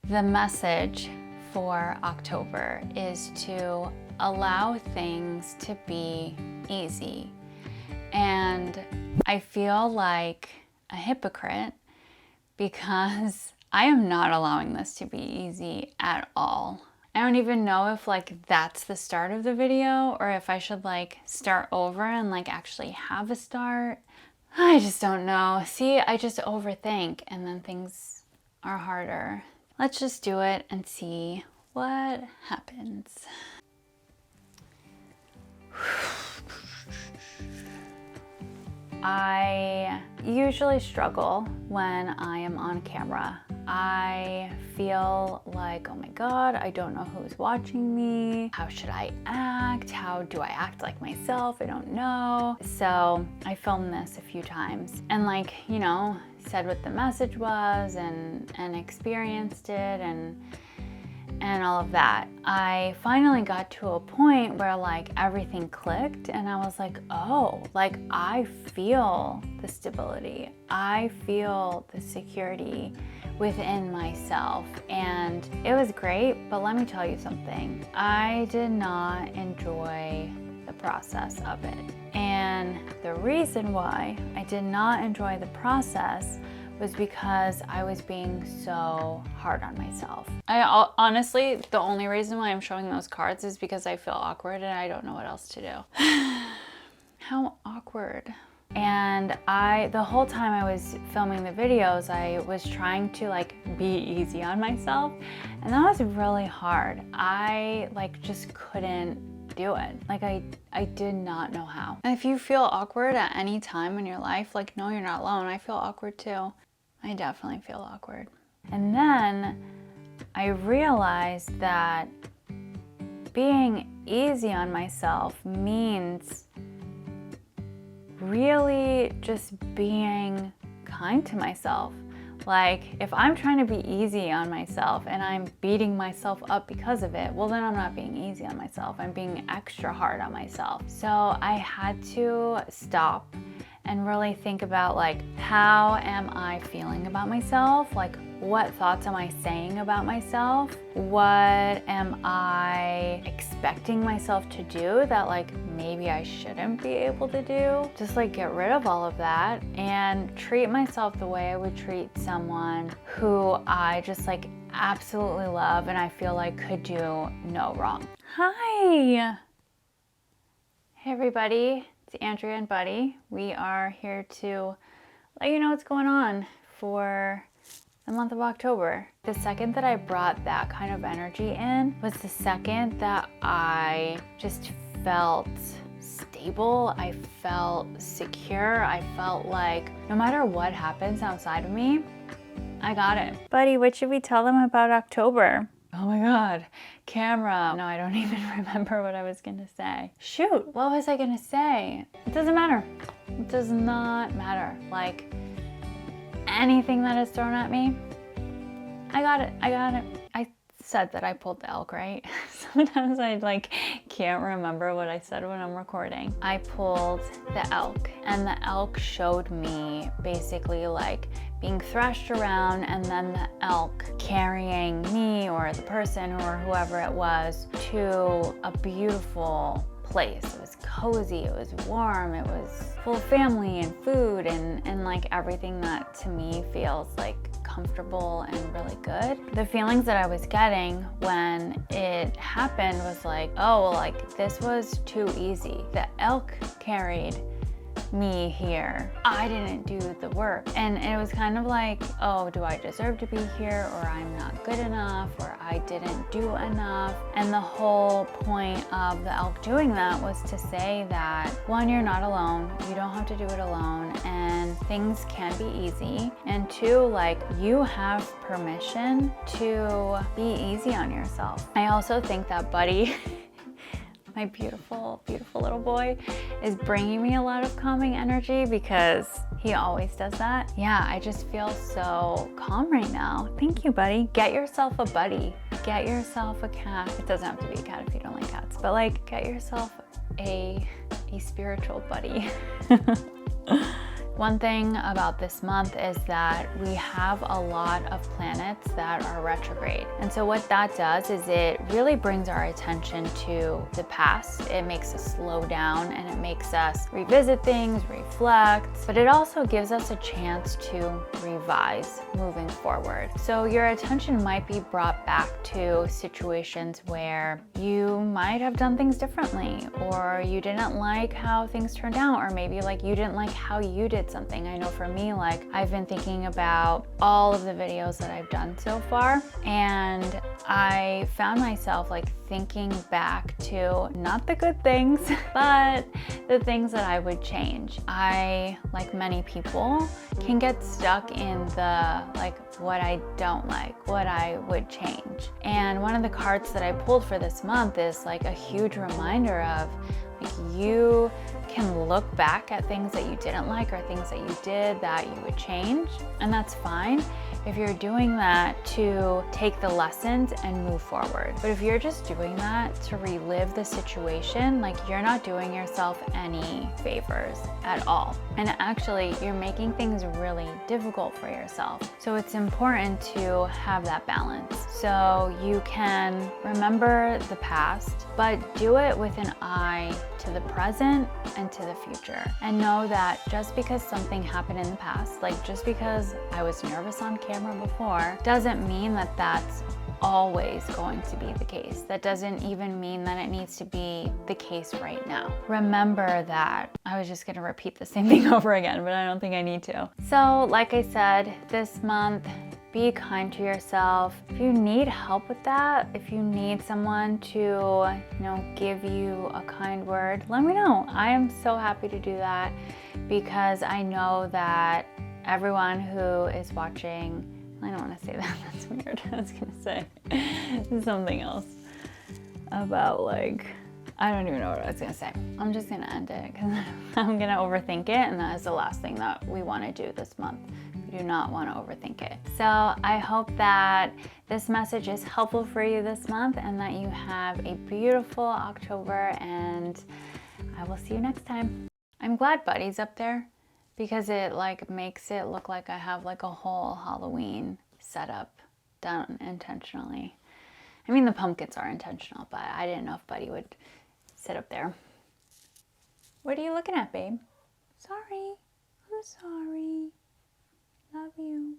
The message for October is to allow things to be easy. And I feel like a hypocrite because I am not allowing this to be easy at all. I don't even know if that's the start of the video or if I should start over and actually have a start. I just don't know. See, I just overthink and then things are harder. Let's just do it and see what happens. I usually struggle when I am on camera. I feel like, oh my God, I don't know who's watching me. How should I act? How do I act like myself? I don't know. So I filmed this a few times and said what the message was and experienced it and all of that. I finally got to a point where everything clicked and I was like, oh, I feel the stability. I feel the security within myself. And it was great, but let me tell you something. I did not enjoy the process of it. And the reason why I did not enjoy the process was because I was being so hard on myself. Honestly, the only reason why I'm showing those cards is because I feel awkward and I don't know what else to do. How awkward. And the whole time I was filming the videos, I was trying to be easy on myself. And that was really hard. I just couldn't do it. I did not know how. And if you feel awkward at any time in your life, no, you're not alone. I feel awkward too. I definitely feel awkward. And then I realized that being easy on myself means really just being kind to myself. If I'm trying to be easy on myself and I'm beating myself up because of it, well then I'm not being easy on myself. I'm being extra hard on myself. So I had to stop and really think about how am I feeling about myself? What thoughts am I saying about myself? What am I expecting myself to do that maybe I shouldn't be able to do? Just get rid of all of that and treat myself the way I would treat someone who I just absolutely love and I feel could do no wrong. Hi! Hey everybody. It's Andrea and Buddy. We are here to let you know what's going on for the month of October. The second that I brought that kind of energy in was the second that I just felt stable. I felt secure. I felt no matter what happens outside of me, I got it. Buddy, what should we tell them about October? Oh my God, camera. No, I don't even remember what I was gonna say. Shoot, what was I gonna say? It doesn't matter. It does not matter. Anything that is thrown at me, I got it. I said that I pulled the elk, right? Sometimes I can't remember what I said when I'm recording. I pulled the elk and the elk showed me basically being thrashed around and then the elk carrying me or the person or whoever it was to a beautiful place. It was cozy, it was warm, it was full of family and food and everything that to me feels comfortable and really good. The feelings that I was getting when it happened was oh, well, this was too easy. The elk carried me here. I didn't do the work. And it was kind of oh, do I deserve to be here? Or I'm not good enough? Or I didn't do enough? And the whole point of the elk doing that was to say that, one, you're not alone. You don't have to do it alone. And things can be easy. And two, you have permission to be easy on yourself. I also think that Buddy my beautiful, beautiful little boy, is bringing me a lot of calming energy because he always does that. Yeah, I just feel so calm right now. Thank you, Buddy. Get yourself a buddy. Get yourself a cat. It doesn't have to be a cat if you don't like cats, but get yourself a spiritual buddy. One thing about this month is that we have a lot of planets that are retrograde. And so what that does is it really brings our attention to the past. It makes us slow down and it makes us revisit things, reflect, but it also gives us a chance to revise moving forward. So your attention might be brought back to situations where you might have done things differently, or you didn't like how things turned out, or maybe like you didn't like how you did something. I know for me, like I've been thinking about all of the videos that I've done so far, and I found myself like thinking back to not the good things, but the things that I would change. I, like many people, can get stuck in the like what I don't like, what I would change. And one of the cards that I pulled for this month is like a huge reminder of like you can look back at things that you didn't like or things that you did that you would change, and that's fine if you're doing that to take the lessons and move forward. But if you're just doing that to relive the situation, like you're not doing yourself any favors at all. And actually, you're making things really difficult for yourself. So it's important to have that balance. So you can remember the past, but do it with an eye to the present and to the future. And know that just because something happened in the past, like just because I was nervous on camera before, doesn't mean that that's always going to be the case. That doesn't even mean that it needs to be the case right now. Remember that. I was just gonna repeat the same thing over again, but I don't think I need to. So like I said, this month, be kind to yourself. If you need help with that, if you need someone to, give you a kind word, let me know. I am so happy to do that because I know that everyone who is watching, I don't want to say that, that's weird. I was gonna say something else about like, I don't even know what I was gonna say. I'm just gonna end it because I'm gonna overthink it, and that is the last thing that we want to do this month. We do not want to overthink it. So I hope that this message is helpful for you this month and that you have a beautiful October, and I will see you next time. I'm glad Buddy's up there because it like makes it look like I have like a whole Halloween setup done intentionally. I mean, the pumpkins are intentional, but I didn't know if Buddy would sit up there. What are you looking at, babe? Sorry. I'm sorry. Love you.